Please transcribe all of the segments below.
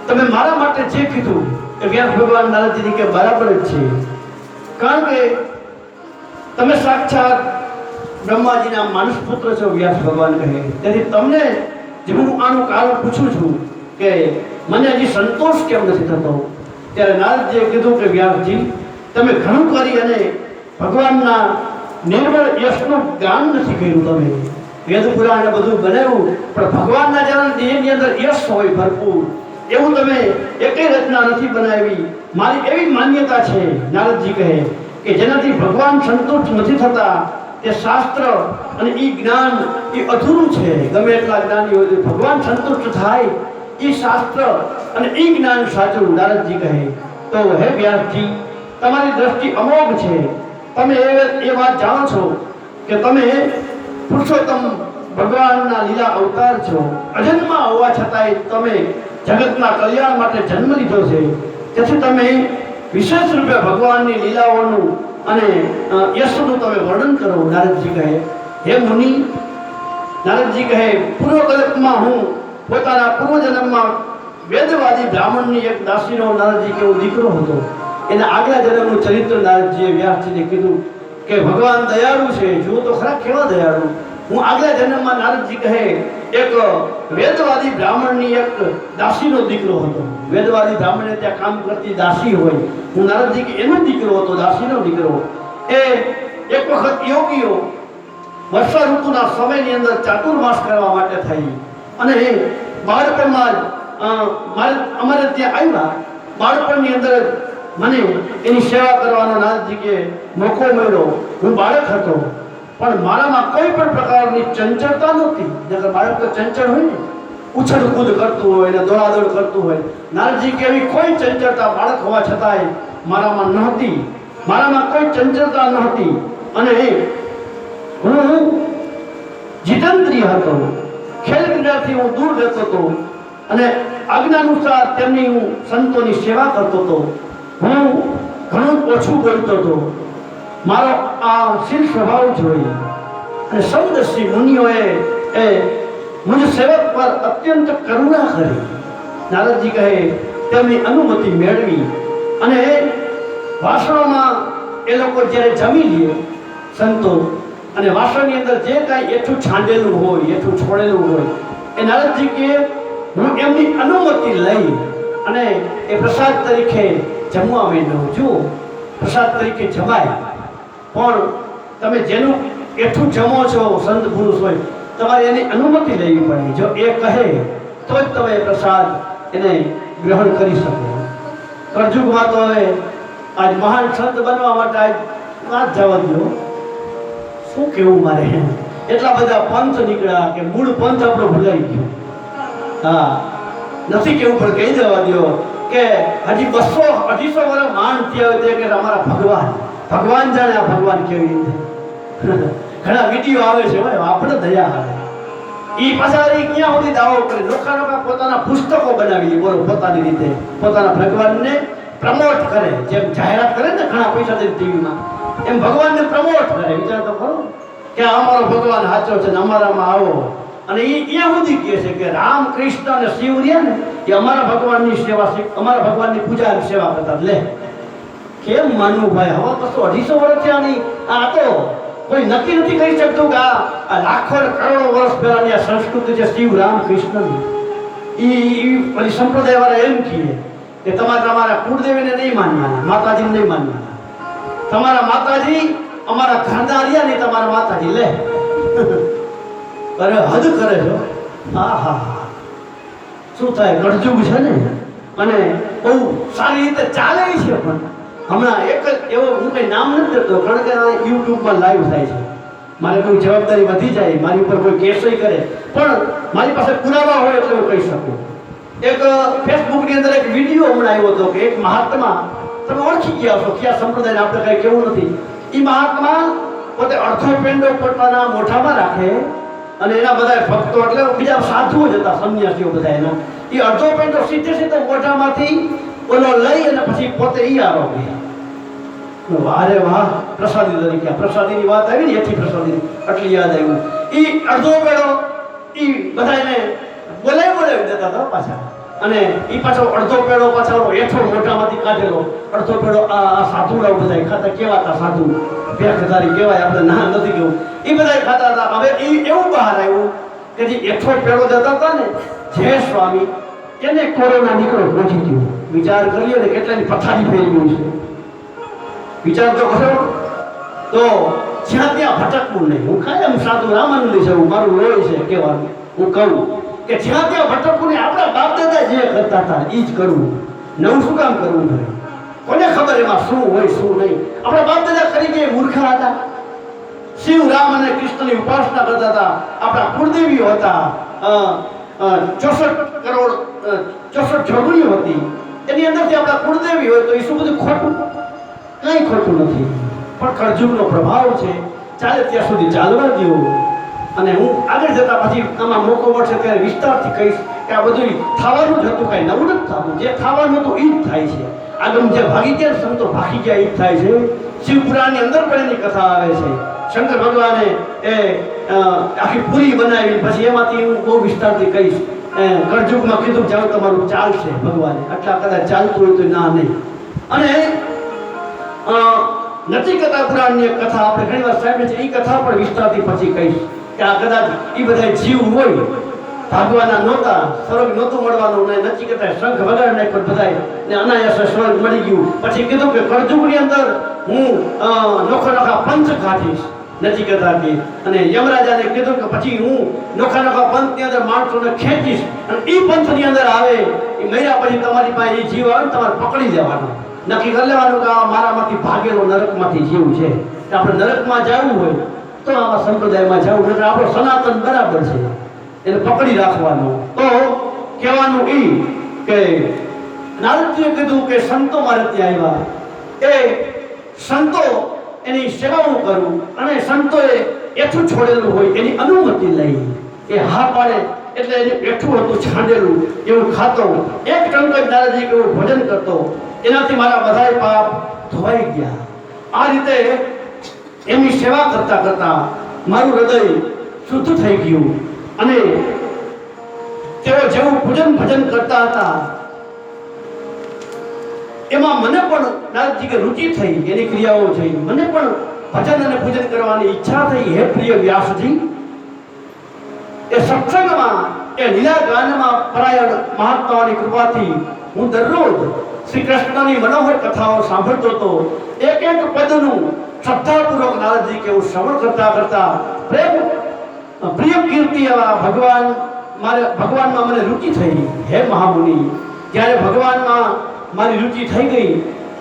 તમે મારા માટે જે કીધું એ વ્યાસ ભગવાન નારદજી કે બરાબર જ છે, કારણ કે તમે સાક્ષાત બ્રહ્માજીના માનસ પુત્ર છો. વ્યાસ ભગવાન કહે તેથી તમને જે હું આનું કારણ પૂછું છું કે મને હજી સંતોષ કેમ નથી થતો. ત્યારે નારદજીએ કીધું કે વ્યાસજી, તમે ઘણું કરી અને ભગવાનના નિર્મળ યશનું જ્ઞાન નથી કર્યું. તમે વેદ પુરાણ બધું બનાવ્યું પણ ભગવાનના જેની અંદર યશ હોય ભરપૂર એવું તમે એકેય રચના નથી બનાવી. મારી એવી માન્યતા છે, નારદજી કહે, કે જેનાથી ભગવાન સંતુષ્ટ નથી થતા તે શાસ્ત્ર અને એ જ્ઞાન એ અધૂરું છે. ગમે એટલા જ્ઞાની હોય ભગવાન સંતુષ્ટ થાય એ શાસ્ત્ર અને એ જ્ઞાન સાચું. નારદજી કહે તો હે વ્યાસજી, તમારી દ્રષ્ટિ અમોઘ છે. તમે એ વાત જાણો છો કે તમે પુરુષોત્તમ ભગવાનના લીલા અવતાર છો. અજન્મા હોવા છતાંય તમે જગતના કલ્યાણ માટે જન્મ લીધો છે. તેથી તમે વિશેષ રૂપે ભગવાનની લીલાઓનું અને યશનું તમે વર્ણન કરો. નારદજી કહે હે મુનિ, નારદજી કહે પૂર્વકલ્પમાં હું પોતાના પૂર્વજન્મમાં વેદવાદી બ્રાહ્મણની એક દાસીનો નારદજી કેવો દીકરો હતો. એના આગલા જન્મનું ચરિત્ર નારદજીએ વ્યાસજીને કીધું કે ભગવાન દયાળુ છે. જુઓ તો ખરા કેવા દયાળુ. હું આગલા જન્મમાં, નારદજી કહે, એક વેદવાદી બ્રાહ્મણની એક દાસીનો દીકરો હતો. વેદવાદી બ્રાહ્મણે ત્યાં કામ કરતી દાસી હોય, હું નારદજી કે એનો દીકરો હતો, દાસીનો દીકરો. એ એક વખત યોગીઓ વર્ષા ઋતુના સમયની અંદર ચાતુર્માસ કરવા માટે થઈ અને બાળપણમાં અમારે ત્યાં આવ્યા. બાળપણની અંદર મને એની સેવા કરવાનો નારદજી કે મોકો મળ્યો. હું બાળક હતો પણ મારામાં કોઈ પણ પ્રકારની ચંચળતા નહોતી. નકર બાળક તો ચંચળ હોય ને, ઉછળ કૂદ કરતું હોય ને દોડાદોડ કરતું હોય. નારદજી કે એવી કોઈ ચંચળતા બાળક હોવા છતાંય મારામાં નહોતી. મારામાં કોઈ ચંચળતા નહોતી અને હું જીતેન્દ્રિય હતો. ખેલ ક્રીડાથી હું દૂર રહેતો હતો અને આજ્ઞાનુસાર તેમની હું સંતોની સેવા કરતો હતો. હું ઘણું ઓછું બોલતો હતો. મારો આ શીલ સ્વભાવ જોઈ અને સમદર્શી મુનિઓએ મુજ સેવક પર અત્યંત કરુણા કરી. નારદજી કહે તેમની અનુમતિ મેળવી અને વાસણોમાં એ લોકો જ્યારે જમી લે સંતો, અને વાસણની અંદર જે કાંઈ એઠું છાંડેલું હોય, એઠું છોડેલું હોય, એ નારદજી કે હું એમની અનુમતિ લઈ અને એ પ્રસાદ તરીકે જમવા માંડ્યો. જુઓ, પ્રસાદ તરીકે જમાય પણ તમે જેનું એઠું જમો છો, સંત પુરુષ હોય, તમારે એની અનુમતિ લેવી પડે. જો એ કહે તો જ તમે પ્રસાદ એને ગ્રહણ કરી શકો. કળજુગમાં તો હવે આજ મહાન સંત બનવા માટે આજ વાત જવા દો. શું કેવું મારે, એટલા બધા પંથ નીકળ્યા કે મૂળ પંથ આપણો ભૂલાઈ ગયો. હા, નથી કેવું પણ કહી દેવા દો કે હજી 200-250 વર્ષ માન થયા હોય કે અમારા ભગવાન જાણે આ ભગવાન કેવી રીતે. ઘણા વિડીયો આવે છે, આપણે દયા આવે. એ પાછા ક્યાં સુધી દાવો કરે, લોકા પોતાના પુસ્તકો બનાવી બોલો, પોતાની રીતે પોતાના ભગવાનને પ્રમોટ કરે. જેમ જાહેરાત કરે ને ઘણા પૈસા દઈને ટીવીમાં, એમ ભગવાનને પ્રમોટ કરે. વિચાર તો ખરો કે અમારો ભગવાન સાચો છે ને અમારામાં આવો. અને એ ત્યાં સુધી કહે છે કે રામ, કૃષ્ણ અને શિવ રહ્યા ને એ અમારા ભગવાનની સેવા, અમારા ભગવાનની પૂજા અને સેવા કરતા. લે કેમ માનવું ભાઈ? હવે 250 વર્ષ થયા નહીં. આ તો કોઈ નક્કી નથી કહી શકતું કે આ લાખો કરોડો વર્ષ પહેલાની આ સંસ્કૃતિ છે શિવ, રામ, કૃષ્ણની. એ પેલી સંપ્રદાય વાળા એમ કહે કે તમારા કુળદેવીને નહીં માનવાના, માતાજીને નહીં માનવાના. તમારા માતાજી અમારા ઘરના રહ્યા નહીં, તમારા માતાજી. લે અરે હદ કરે છો. હા હા, શું થાય? કળજુગ છે ને, અને બહુ સારી રીતે ચાલે છે. પણ હમણાં એક જ એવો, હું કંઈ નામ નથી કરતો કારણ કે યુટ્યુબમાં લાઈવ થાય છે. મારે કોઈ જવાબદારી વધી જાય, મારી ઉપર કોઈ કેસય કરે, પણ મારી પાસે પુરાવા હોય એટલે હું કહી શકું. એક ફેસબુકની અંદર એક વિડીયો હમણાં આવ્યો હતો કે એક મહાત્મા, તમે ઓળખી ગયા છો કયા સંપ્રદાયને, આપણે કંઈ કેવું નથી. એ મહાત્મા પોતે અડધો પેંડો પોતાના મોઢામાં રાખે અને એના બધા ભક્તો, એટલે બીજા સાધુઓ જ હતા, સંન્યાસીઓ બધા એનો, એ અડધો પેંડો સીધે મોઢામાંથી ઓલો લઈ અને પછી પોતે ઈ આરોગ્ય. વારે વાહ, પ્રસાદી તરીકે પ્રસાદીની વાત આવી ને, એથી પ્રસાદી આટલી યાદ આવ્યું. એ અડધો પેડો એ બધાને બોલાવી દેતા હતા પાછા. અને એ પાછો અડધો પેડો પાછો હેઠો મોઢામાંથી કાઢેલો, અડધો પેડો આ સાધુડા બધા ખાતા. કેવા હતા સાધુ, ભેખધારી કહેવાય, આપણે ના નથી કેવું, એ બધા ખાતા હતા. હવે એ એવું બહાર આવ્યું કે જે હેઠો પેડો જતા હતા ને જય સ્વામી, એને કોરોના નીકળો પહોંચી ગયો. વિચાર કર્યો ને કેટલાની પથારી ફેરી ગયું છે, વિચાર તો કરો. તો જ્યાં ત્યાં ભટકવું નહીં. હું કાયમ સાધુ રામાનંદ છે, મારું લોહી છે કહેવાનું. હું કહું કે જ્યાં ત્યાં ભટકવું નહીં. આપણા બાપ દાદા જે કરતા હતા એ જ કરવું, નવું શું કામ કરવું જોઈએ? કોને ખબર એમાં શું હોય શું નહીં. આપણા બાપ દાદા કરી કે મૂર્ખા હતા. શિવ રામ અને કૃષ્ણની ઉપાસના કરતા હતા. આપણા કુળદેવીઓ હતા, 64 કરોડ 64 જોગણીઓ હતી. એની અંદરથી આપણા કુળદેવી હોય તો એ શું બધું ખોટું? કંઈ ખોટું નથી, પણ કળજુગનો પ્રભાવ છે. ચાલે ત્યાં સુધી ચાલવા દો. અને હું આગળ જતા પછી આમાં મોકો મળશે ત્યારે વિસ્તારથી કહીશ કે આ બધું થવાનું જ હતું, કાંઈ નવું નથી થતું. જે થવાનું હતું એ જ થાય છે. આગળ જે ભાગી ગયા સંતો ભાગી ગયા એ જ થાય છે. શિવપુરાણની અંદર પણ એની કથા આવે છે. શંકર ભગવાને એ આખી પૂરી બનાવી, પછી એમાંથી હું બહુ વિસ્તારથી કહીશ. કળજુગમાં કીધું જાઓ તમારું ચાલશે ભગવાને, આટલા કદાચ ચાલતું હોય તો ના નહીં. અને નચિકેતા પુરાણની કથા આપણે ઘણી વાર સાંભળી છે. એ કથા પણ વિસ્તારથી પછી કહીશ કે આ કદાચ એ બધા જીવ હોય ભાગવાના નહોતા, સ્વર્ગ નહોતું મળવાનું, ને નચિકેતાએ શંખ વગાડી નાખ્યો બધાય ને અનાયાસે સ્વર્ગ મળી ગયું. પછી કીધું કે કળજુગની અંદર હું નોખા નોખા પંચ કાઢીશ નચિકેતા કે, અને યમરાજાને કીધું કે પછી હું નોખા નોખા પંથની અંદર માણસોને ખેંચીશ, અને એ પંથની અંદર આવે એ મર્યા પછી તમારી પાસે એ જીવ આવે તમારે પકડી લેવાનો, નક્કી કરી લેવાનું કે આ મારામાંથી ભાગેલો નરકમાંથી જીવ છે. આપણે નરકમાં જવું હોય તો આવા સંપ્રદાયમાં જવું, એટલે આપણો સનાતન બરાબર છે, એને પકડી રાખવાનો. તો કહેવાનું એ કે નારદજીએ કીધું કે સંતો મારે ત્યાં આવ્યા, એ સંતો એની સેવા હું કરું, અને સંતોએ એઠું છોડેલું હોય એની અનુમતિ લઈ. એ હા પાડે એટલે એનું એઠું હતું છાંડેલું એવું ખાતો, એક ટંક નારદજી એવું ભોજન કરતો. એનાથી મારા બધાય પાપ ધોવાઈ ગયા. આ રીતે એમની સેવા કરતા કરતા મારું હૃદય શુદ્ધ થઈ ગયું. અને તેઓ જેવું પૂજન ભજન કરતા હતા એમાં મને પણ નારદજી કે રુચિ થઈ, એની ક્રિયાઓ થઈ. મને પણ ભજન અને પૂજન કરવાની ઈચ્છા થઈ. હે પ્રિય વ્યાસજી, એ સત્સંગમાં એ લીલા ગાનમાં પરાયણ મહાત્માઓની કૃપાથી હું દરરોજ શ્રી કૃષ્ણની મનોહર કથાઓ સાંભળતો હતો. એક એક પદનું શ્રદ્ધાપૂર્વક નારદજી કે હું શ્રવણ કરતા કરતા પ્રિય કીર્તિ એવા ભગવાનમાં મને રુચિ થઈ. હે મહામુનિ, જ્યારે ભગવાનમાં મારી રુચિ થઈ ગઈ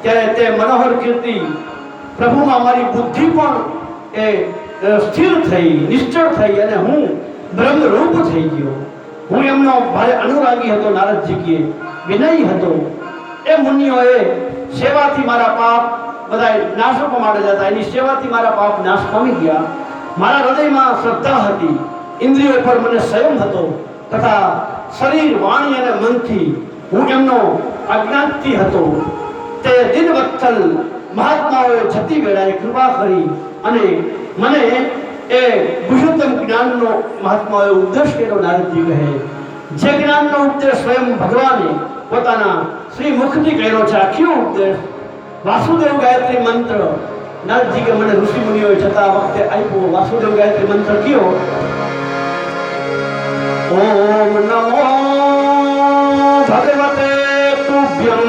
ત્યારે તે મનોહર કીર્તિ પ્રભુમાં મારી બુદ્ધિ પણ એ સ્થિર થઈ, નિશ્ચળ થઈ, અને હું બ્રહ્મરૂપ થઈ ગયો. હું એમનો ભારે અનુરાગી હતો. નારદજી કે વિનયી હતો. એ મુનિઓએ સેવાથી મારા પાપ બધા નાશ પામેલા હતા. એની સેવાથી મારા પાપ નાશ પામી ગયા. મારા હૃદયમાં શ્રદ્ધા હતી, ઇન્દ્રિયો પર મને સંયમ હતો, તથા શરીર વાણી અને મનથી હું એમનો અજ્ઞાનથી હતો. તે દિનવત્સલ મહાત્માઓએ છતી વેળાએ કૃપા કરી અને મને એ ગુહ્યતમ જ્ઞાનનો મહાત્માઓએ ઉપદેશ કર્યો. નારદજી કહે જે જ્ઞાનનો ઉપદેશ સ્વયં ભગવાને પોતાના શ્રી મુખથી કર્યો છે. આ કયો ઉપદેશ? વાસુદેવ ગાયત્રી મંત્ર. નારદજી કે મને ઋષિ મુનિઓએ છતાં વખતે આપ્યો. વાસુદેવ ગાયત્રી મંત્ર કયો? ઓમ નમો ભગવતે તુભ્યં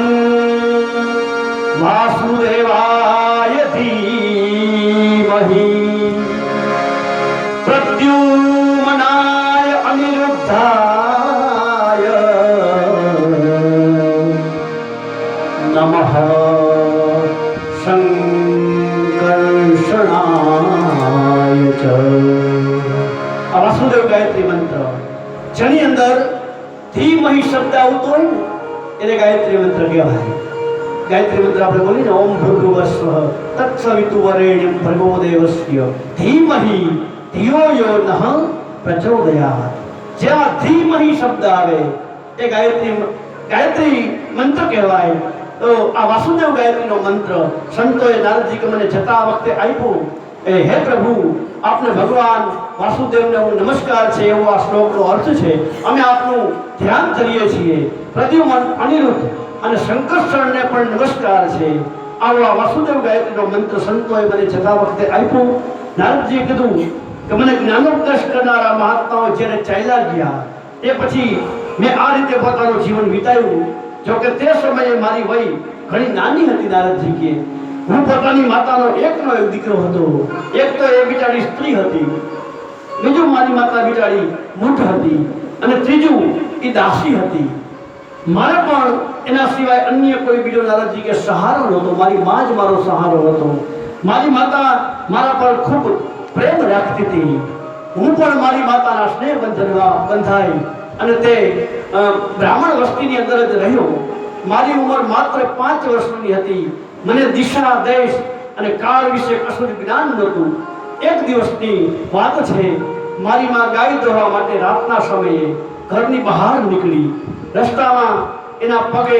વાસુદેવાય ધીમહિ પ્રદ્યુમનાય અનિરુદ્ધાય નમઃ સંકર્ષણાય ચ. આ વાસુદેવ ગાયત્રી મંત્ર જેની અંદર ધીમહિ શબ્દ આવતો હોય ને એને ગાયત્રી મંત્ર કહેવાય. ગાયત્રી મંત્ર આપણે બોલીએ ને ઓમ ભૂર્ભુવસ્વ તત્સવિતુર્વરેણ્યં ભર્ગો દેવસ્ય ધીમહિ ધિયો યો નઃ પ્રચોદયાત. જ્યાં ધીમહિ શબ્દ આવે એ ગાયત્રી મંત્ર કહેવાય. તો આ વાસુદેવ ગાયત્રીનો મંત્ર સંતોએ નારદજી કે મને જતા વખતે આપ્યો. એ એ હે પ્રભુ, આપને ભગવાન વાસુદેવને હું નમસ્કાર છે એવો આ શ્લોકનો અર્થ છે. અમે આપનું ધ્યાન કરીએ છીએ. પ્રદ્યુમન, અનિરુદ્ધ અને શંકરચરણને પણ નમસ્કાર છે. આવો આ વાસુદેવ ગાયત્રીનો મંત્ર સંતોએ મને જતા વખતે આપ્યો. નારદજીએ કીધું કે મને જ્ઞાનોપદેશ કરનારા મહાત્માઓ જ્યારે ચાલ્યા ગયા એ પછી મેં આ રીતે પોતાનું જીવન વિતાવ્યું. જોકે તે સમયે મારી વય ઘણી નાની હતી. નારદજી કે હું પોતાની માતાનો એકનો એક દીકરો હતો. એક તો એ બિચારી સ્ત્રી હતી, બીજું મારી માતા બિચારી મૂઢ હતી, અને ત્રીજું એ દાસી હતી. મારે પણ એના સિવાય અન્ય કોઈ બીજો નારદજી કે સહારો નહોતો. મારી માં જ મારો સહારો હતો. મારી માતા મારા પર ખૂબ પ્રેમ રાખતી હતી. હું પણ મારી માતાના સ્નેહ બંધનમાં બંધાઈ અને તે બ્રાહ્મણ વસ્તીની અંદર જ રહ્યો. મારી ઉંમર માત્ર 5 વર્ષની હતી. મને દિશા, દેશ અને કાળ વિશે કશું જ્ઞાન નહોતું. એક દિવસની વાત છે, મારી માં ગાય દોહવા માટે રાતના સમયે ઘરની બહાર નીકળી. રસ્તામાં એના પગે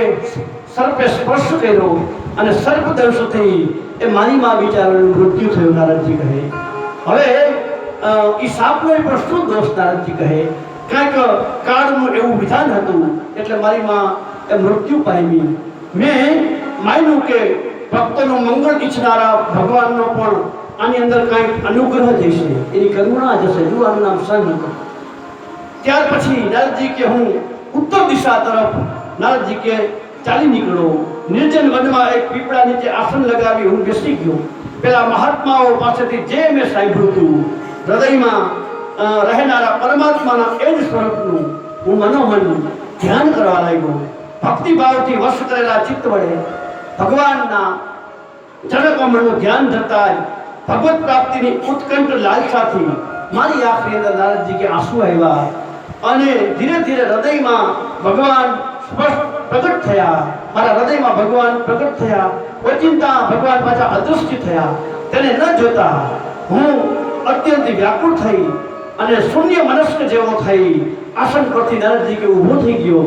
સર્પે સ્પર્શ કર્યો અને સર્પદંશથી એ મારી માં બિચારાનું મૃત્યુ થયું. નારદજી કહે હવે એ સાપનો પણ શું દોષ? નારદજી કહે કંઈક કાળનું એવું વિધાન હતું એટલે મારી માં એ મૃત્યુ પામી. મેં માન્યું કે ભક્તોનું મંગળ ઈચ્છનારા ભગવાનનો પણ આની અંદર કંઈક અનુગ્રહ જશે, એની કરુણા જશે. જો આનું નામ સંત. ત્યાર પછી નારદજી કે હું ઉત્તર દિશા તરફ નારદજી કે ચાલી નીકળો. નિર્જન વનમાં એક પીપળા નીચે આસન લગાવી હું બેસી ગયો. પેલા મહાત્માઓ પાસેથી જે મેં સાંભળ્યું હતું, હૃદયમાં રહેનારા પરમાત્માના એ જ સ્વરૂપનું હું મનોમન ધ્યાન કરવા લાગ્યો. ભક્તિભાવથી વશ કરેલા ચિત્ત વડે ભગવાનના ચરણકમળનું ધ્યાન ધરતા જ ભગવત પ્રાપ્તિની ઉત્કંઠ લાલસાથી મારી આંખની અંદર નારદજી કે આંસુ આવ્યા અને ધીરે ધીરે હૃદયમાં ભગવાન સ્પષ્ટ પ્રગટ થયા. મારા હૃદયમાં ભગવાન પ્રગટ થયા. ઓચિંતા ભગવાન પાછા અદૃશ્ય થયા. તેને ન જોતા હું અત્યંત વ્યાકુળ થઈ અને શૂન્ય મનસ્ક જેવો થઈ આસન પરથી નારદજી કે ઊભો થઈ ગયો.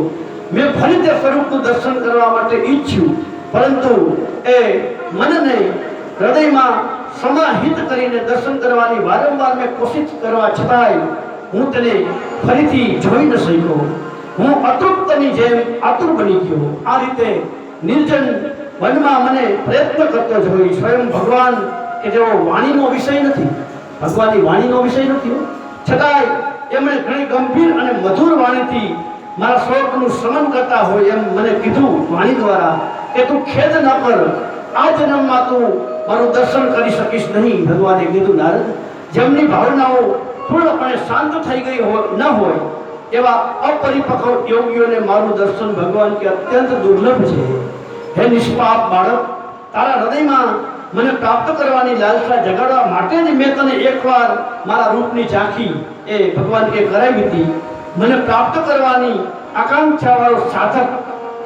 મેં ફરી તે સ્વરૂપનું દર્શન કરવા માટે ઈચ્છ્યું, પરંતુ એ મનને હૃદયમાં સમાહિત કરીને દર્શન કરવાની વારંવાર મેં કોશિશ કરવા છતાંય હું તેને ફરીથી જોઈ ન શક્યો. હું અતૃપ્તની જેમ આતુર બની ગયો. આ રીતે નિર્જન વનમાં મને પ્રયત્ન કરતો જોઈ. સ્વયં ભગવાન કે જેઓ વાણીનો વિષય નથી, ભગવાનની વાણીનો વિષય નથી, છતાંય એમણે ઘણી ગંભીર અને મધુર વાણીથી મારા શ્લોકનું શ્રવણ કરતા હોય એમ મને કીધું વાણી દ્વારા કે તું ખેદ ન કર, આ જન્મમાં તું મારું દર્શન કરી શકીશ નહીં. ભગવાને કીધું નારદ, જેમની ભાવનાઓ પૂર્ણપણે શાંત થઈ ગઈ ન હોય એવા અપરિપક્વ યોગીઓને મારું દર્શન ભગવાન કે અત્યંત દુર્લભ છે. હે નિષ્પાપ બાળક, તારા હૃદયમાં મને પ્રાપ્ત કરવાની લાલસા જગાડવા માટે જ મેં તને એકવાર મારા રૂપની ઝાંખી એ ભગવાન કે કરાવી હતી. મને પ્રાપ્ત કરવાની આકાંક્ષાવાળો સાધક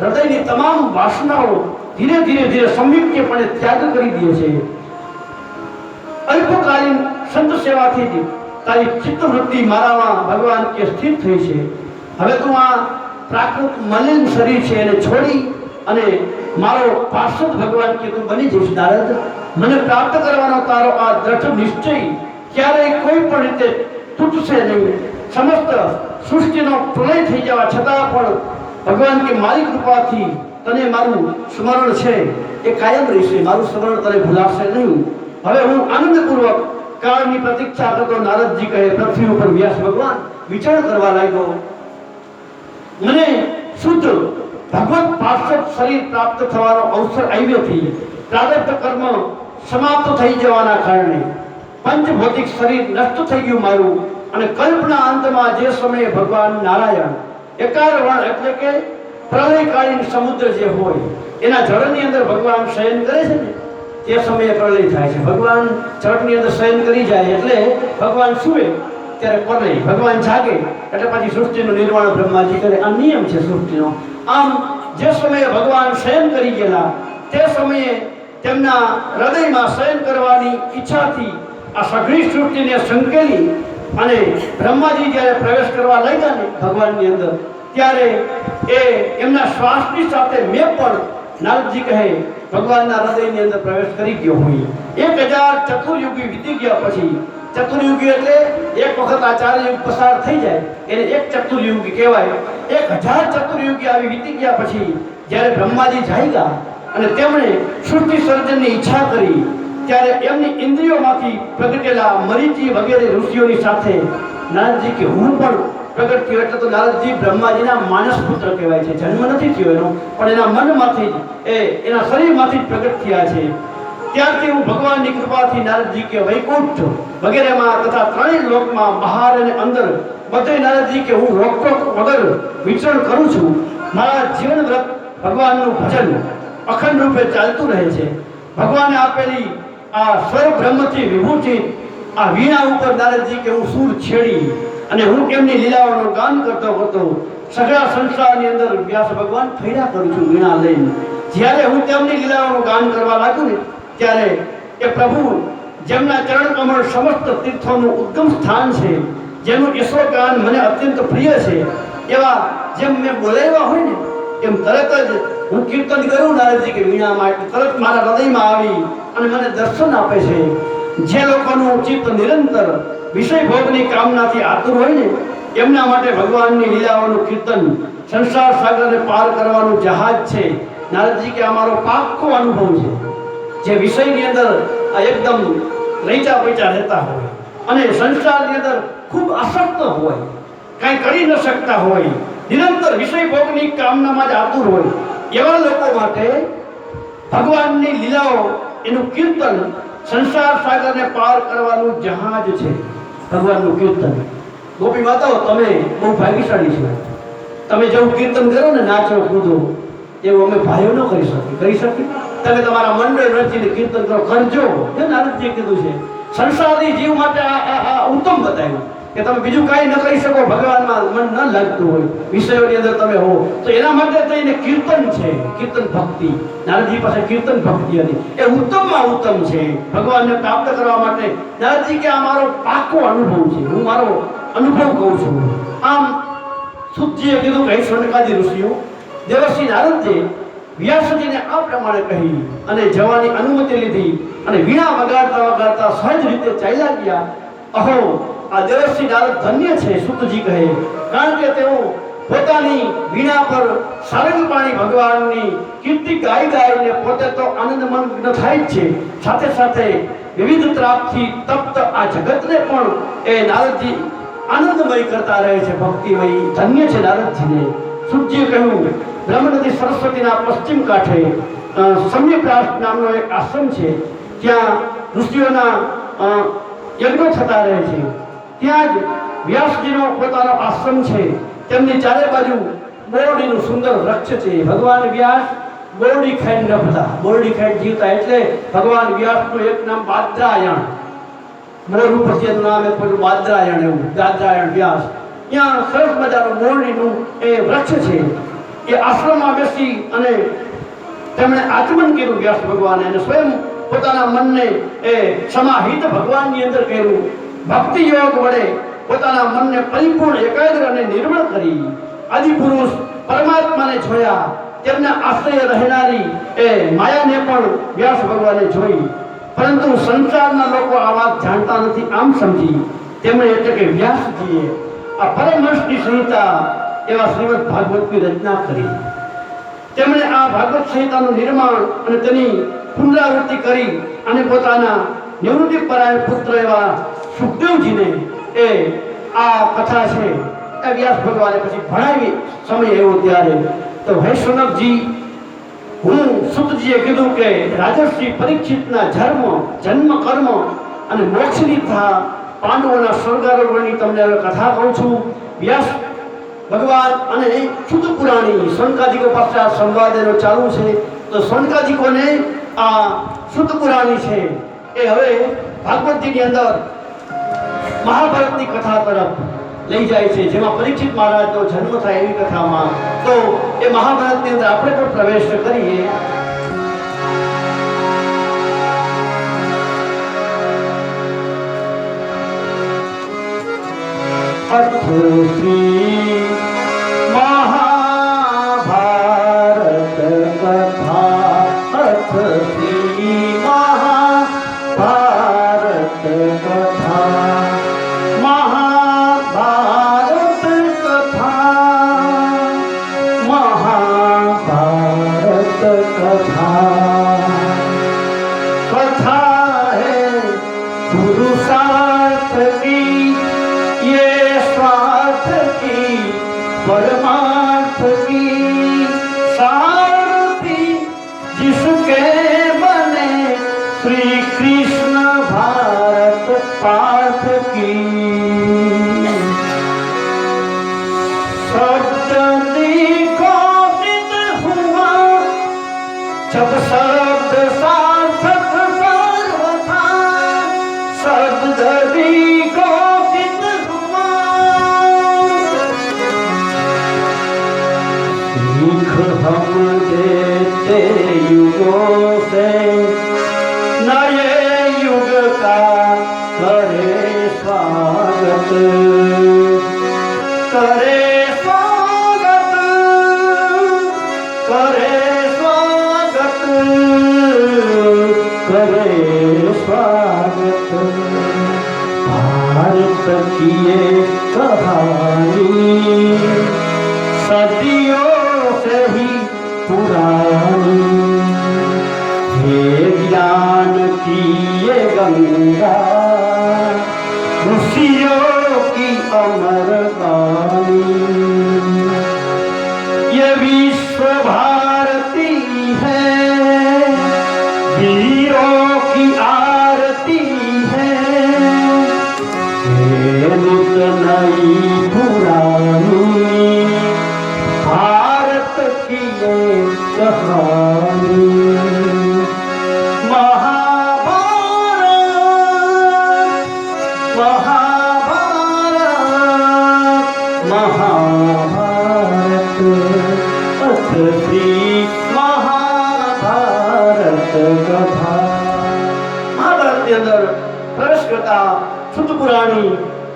હૃદયની તમામ વાસનાઓ ધીરે ધીરે ધીરે સંયુક્તપણે ત્યાગ કરી દે છે. અલ્પકાલીન સંત સેવાથી જ તારી ચિત્તવૃત્તિ મારામાં ભગવાન કે સ્થિર થઈ છે. હવે તું આ પ્રાકૃત મલિન શરીર છે એને છોડી અને મારો પાર્ષદ ભગવાન કે તું બની જઈશ. નારદ, મને પ્રાપ્ત કરવાનો તારો આ દ્રઢ નિશ્ચય ક્યારેય કોઈ પણ રીતે તૂટશે નહીં. સમસ્ત સૃષ્ટિનો પ્રલય થઈ જવા છતાં પણ ભગવાન કે મારી કૃપાથી તને મારું સ્મરણ છે એ કાયમ રહેશે. મારું સ્મરણ તને ભૂલાશે નહીં. હવે હું આનંદપૂર્વક કાળની પ્રતીક્ષા કરતો નારદજી કહે પૃથ્વી ઉપર વ્યાસ ભગવાન વિચરણ કરવા લાગ્યો. મને શુદ્ધ ભગવત પાર્ષદ શરીર પ્રાપ્ત થવાનો અવસર આવ્યો હતી. પ્રારબ્ધ કર્મ સમાપ્ત થઈ જવાના કારણે પંચભૌતિક શરીર નષ્ટ થઈ ગયું મારું. અને કલ્પના અંતમાં જે સમયે ભગવાન નારાયણ એકારવણ એટલે કે પ્રલયકાલીન સમુદ્ર જે હોય એના જળની અંદર ભગવાન શયન કરે છે ને, તે સમયે પ્રલય થાય છે. ભગવાન જળની અંદર શયન કરી જાય એટલે ભગવાન સૂવે ત્યારે પ્રલય, ભગવાન જાગે એટલે પછી સૃષ્ટિનું નિર્માણ બ્રહ્માજી કરે. આ નિયમ છે સૃષ્ટિનો. આમ જે સમયે ભગવાન શયન કરી ગયેલા તે સમયે તેમના હૃદયમાં શયન કરવાની ઈચ્છાથી આ સઘળી સૃષ્ટિને સંકેલી અને બ્રહ્માજી જ્યારે પ્રવેશ કરવા લાગ્યા ને ભગવાનની અંદર, ત્યારે એ એમના શ્વાસની સાથે મેં પણ નારદજી કહે ભગવાનના હૃદયની અંદર પ્રવેશ કરી ગયો હોય. 1000 ચતુર્યુગી વીતી ગયા પછી, ચતુર્યુગી એટલે એક વખત આ 4 યુગ પસાર થઈ જાય એને એક ચતુર્યુગી કહેવાય. 1000 ચતુર્યુગી આવી વીતી ગયા પછી જ્યારે બ્રહ્માજી જાગ્યા અને તેમણે સૃષ્ટિ સર્જનની ઈચ્છા કરી, ત્યારે એમની ઇન્દ્રિયોમાંથી પ્રગટેલા મરીચી વગેરે ઋષિઓની સાથે નારદજી કે હું પણ પ્રગટ થયો. એટલે તો નારદજી બ્રહ્માજીના માનસ પુત્ર કહેવાય છે. જન્મ નથી થયો એનો, પણ એના મનમાંથી જ એના શરીરમાંથી જ પ્રગટ થયા છે. ત્યારથી હું ભગવાનની કૃપાથી નારદજી કે વૈકુંઠ વગેરેમાં તથા ત્રણેય લોકમાં બહાર અને અંદર બધે નારદજી કે હું રોકટોક વગર વિચરણ કરું છું. મારા જીવન વ્રત ભગવાનનું ભજન અખંડ રૂપે ચાલતું રહે છે. ભગવાને આપેલી આ સ્વર બ્રહ્મથી વિભૂતિ આ વીણા ઉપર નારદજી કે હું સૂર છેડી અને હું એમની લીલાઓનું ગાન કરતો હતો. સગળા સંસારની અંદર વ્યાસ ભગવાન ફર્યા કરું છું વીણા લઈને. જ્યારે હું તેમની લીલાઓનું ગાન કરવા લાગ્યું ને ત્યારે એ પ્રભુ જેમના ચરણ કમળ સમસ્ત તીર્થોનું ઉદ્ગમ સ્થાન છે, જેનું યશોગાન મને અત્યંત પ્રિય છે, એવા જેમ મેં બોલાવ્યા હોય ને એમ તરત જ હું કીર્તન કરું નારદજી કે વીણામાં, એટલે તરત મારા હૃદયમાં આવી અને મને દર્શન આપે છે. જે લોકોનું ચિત્ત નિરંતર વિષય ભોગની કામનાથી આતુર હોય ને એમના માટે ભગવાનની લીલાઓનું કીર્તન સંસાર સાગરને પાર કરવાનું જહાજ છે. નારદજી કે અમારો પાક્કો અનુભવ છે. જે વિષયની અંદર એકદમ રૈચા પૈચા રહેતા હોય અને સંસારની અંદર ખૂબ આસક્ત હોય, કાંઈ કરી ન શકતા હોય, નિરંતર વિષય ભોગની કામનામાં જ આતુર હોય, એવા લોકો માટે ભગવાનની લીલાઓ એનું કીર્તન સંસાર સાગરને પાર કરવાનું જહાજ છે. ભગવાનનું કીર્તન. ગોપી માતાઓ તમે બહુ ભાગ્યશાળી છો. તમે જેવું કીર્તન કરો ને નાચો કૂદો એવું અમે ભાઈઓ ન કરી શકીએ. કરી શકીએ? તમે તમારા મંડળ રચીને કીર્તન કરો, કરજો. એ નારદજીએ કીધું છે. સંસારી જીવ માટે આ ઉત્તમ બતાવ્યું કે તમે બીજું કાંઈ ન કરી શકો, ભગવાનમાં મન ન લાગતું હોય, વિષયોની અંદર તમે હો, તો એના માટે થઈને કીર્તન છે. કીર્તન ભક્તિ, નારદજી પાસે કીર્તન ભક્તિ હતી, એ ઉત્તમમાં ઉત્તમ છે. ભગવાનને પ્રાપ્ત કરવા માટે નારદજી કે આ મારો પાકો અનુભવ છે, હું મારો અનુભવ કહું છું. આમ સુતજીએ કીધું કે સનકાદી ઋષિઓ દેવર્ષિ નારદજી વ્યાસજીને આ પ્રમાણે કહી અને જવાની અનુમતિ લીધી અને વીણા વગાડતા વગાડતા સહજ રીતે ચાલ્યા ગયા. અહો, આ દેવર્ષિ નારદ ધન્ય છે, સુતજી કહે, કારણ કે તેઓ પોતાની વીણા પર સારંગ પાણી ભગવાનની કીર્તિ ગાઈ ગાઈને પોતે તો આનંદમગ્ન થાય જ છે, સાથે સાથે વિવિધ ત્રાપથી તપ્ત આ જગતને પણ એ નારદજી આનંદમય કરતા રહે છે, ભક્તિમય. ધન્ય છે નારદજીને. સુતજીએ કહ્યું બ્રહ્મનદી સરસ્વતીના પશ્ચિમ કાંઠે સમ્યપ્રાસ નામનો એક આશ્રમ છે. ત્યાં ઋષિઓના યજ્ઞો થતા રહે છે. ત્યાં જ વ્યાસજીનો પોતાનો આશ્રમ છે. તેમની ચારે બાજુ બોરડીનું સુંદર વૃક્ષ છે. ભગવાન વ્યાસ બોરડી ખાઈને નભતા, બોરડી ખાઈને જીવતા, એટલે ભગવાન વ્યાસનું એક નામ બાદરાયણ. બોર ઉપરથી એનું નામ એક બધું બાદરાયણ, એવું બાદરાયણ વ્યાસ. ત્યાં સરસ મજાનું બોરડીનું એ વૃક્ષ છે. એ આશ્રમમાં બેસી અને તેમણે આચમન કર્યું વ્યાસ ભગવાને અને સ્વયં પોતાના મનને એ સમાહિત ભગવાનની અંદર કર્યું. ભક્તિ યોગ વડે પોતાના મનને પરિપૂર્ણ એકાગ્ર અને નિર્મળ કરી આદિપુરુષ પરમાત્માને જોયા. તેમના આશ્રય રહેનારી એ માયાને પણ વ્યાસ ભગવાને જોઈ, પરંતુ સંસારના લોકો આ વાત જાણતા નથી. આમ સમજી તેમણે એટલે કે વ્યાસજીએ આ પરમહંસની સંહિતા એવા શ્રીમદ ભાગવતની રચના કરી. તેમણે આ ભાગવત સંહિતાનું નિર્માણ અને તેની પુનરાવૃત્તિ કરી અને પોતાના નિવૃત્તિ પરાયણ પુત્ર એવા સુખદેવજીને એ આ કથા છે એ વ્યાસ ભગવાને પછી ભણાવી. સમય એવો ત્યારે તો વૈષ્ણવજી હું સુતજીએ કીધું કે રાજર્ષિ પરીક્ષિતના જન્મ કર્મ અને મોક્ષની પાંડવોના સ્વર્ગારોહણની તમને હવે કથા કહું છું. વ્યાસ ભગવાન અને સુત પુરાણી સનકાદિકો પાસે આ સંવાદ એનો ચાલુ છે. તો સનકાદિકોને આ સુત પુરાણી છે એ હવે ભાગવતજીની અંદર મહાભારતની કથા તરફ લઈ જાય છે, જેમાં પરીક્ષિત મહારાજનો જન્મ થાય એવી કથામાં. તો એ મહાભારતની અંદર આપણે પણ પ્રવેશ કરીએ. श्री महाभारत कथा परमार्थ की सारथी जिसके बने श्री कृष्ण भारत पार्थ की शब्द घोषित हुआ जब शब्द सार्थक सर्वथा शब्द घोषित हुआ सीख हम देते युगों से नए युग का करे स्वागत करे स्वागत करे स्वागत करे स्वागत भारत की ये कहानी सदियों से ही पुरानी हे ज्ञान की ये गंगा ऋषियों की अमर वाणी ये विश्व भारती है वीरों की आरती है ये नित नई पुरानी भारत की ये कहानी महाभारत श्री महाभारत कथा महाभारत के अंदर प्रवेश करता शुद्ध पुराणी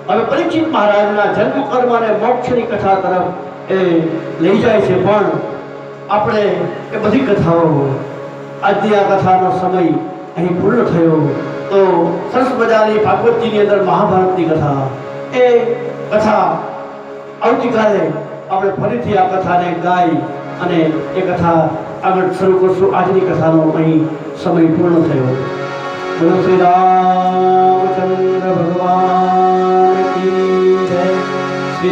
હવે પરીક્ષિત મહારાજના જન્મ કર્મ અને મોક્ષની કથા તરફ એ લઈ જાય છે પણ આપણે એ બધી કથાઓ આજની આ કથાનો સમય અહીં પૂર્ણ થયો તો સરસ મજાની ભાગવતજીની અંદર મહાભારતની કથા એ કથા આવતીકાલે આપણે ફરીથી આ કથાને ગાઈ અને એ કથા આગળ શરૂ કરશું આજની કથાનો અહીં સમય પૂર્ણ થયો બોલો શ્રી રામચંદ્ર ભગવાન की जय श्री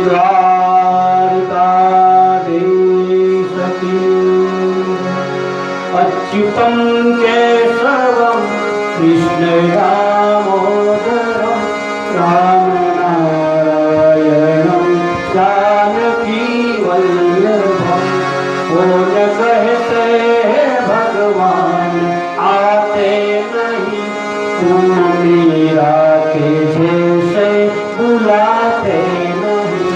द्वारिकाधीश की अच्युतं केशवं कृष्ण दामोदरं रामनारायणं जानकी वल्लभं कौन कहते हैं भगवान आते नहीं तुम मीरा के जैसे बुलाते नहीं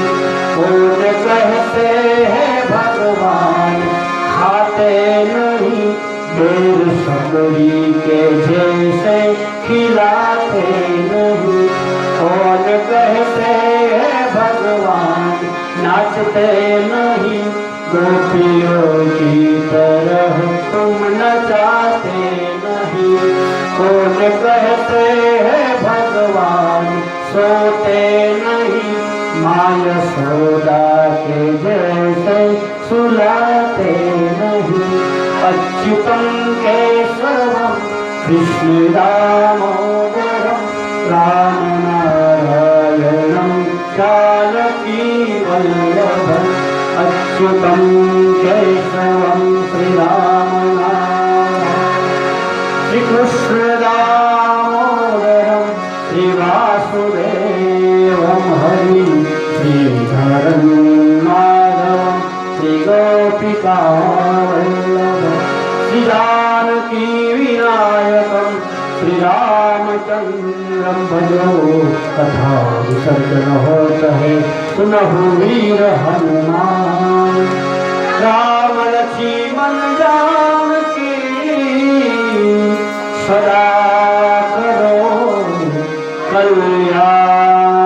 कौन कहते हैं भगवान खाते नहीं देर सबरी के जैसे खिलाते नहीं कौन कहते हैं भगवान नाचते नहीं गोपियों की तरह तुम नचाते नहीं कौन कहते हैं भगवान सोते नहीं माँ यशोदा के जैसे सुलाते नहीं अच्युतं केशवं कृष्ण दामोदरं रामनारायणं जानकी वल्लभं अच्युतं केशवं श्रीरामनारायणं श्रीकृष्ण दामोदरं श्रीवासुदेवं हरि श्रीधरं माधवं श्रीगोपिकावल्लभं श्रीजानकी विनायकं श्रीरामचन्द्रं भजो तथा विसर्जन होता है सुनहु वीर हनुमान राम लक्ष्मण जानकी सदा करो कल्याण।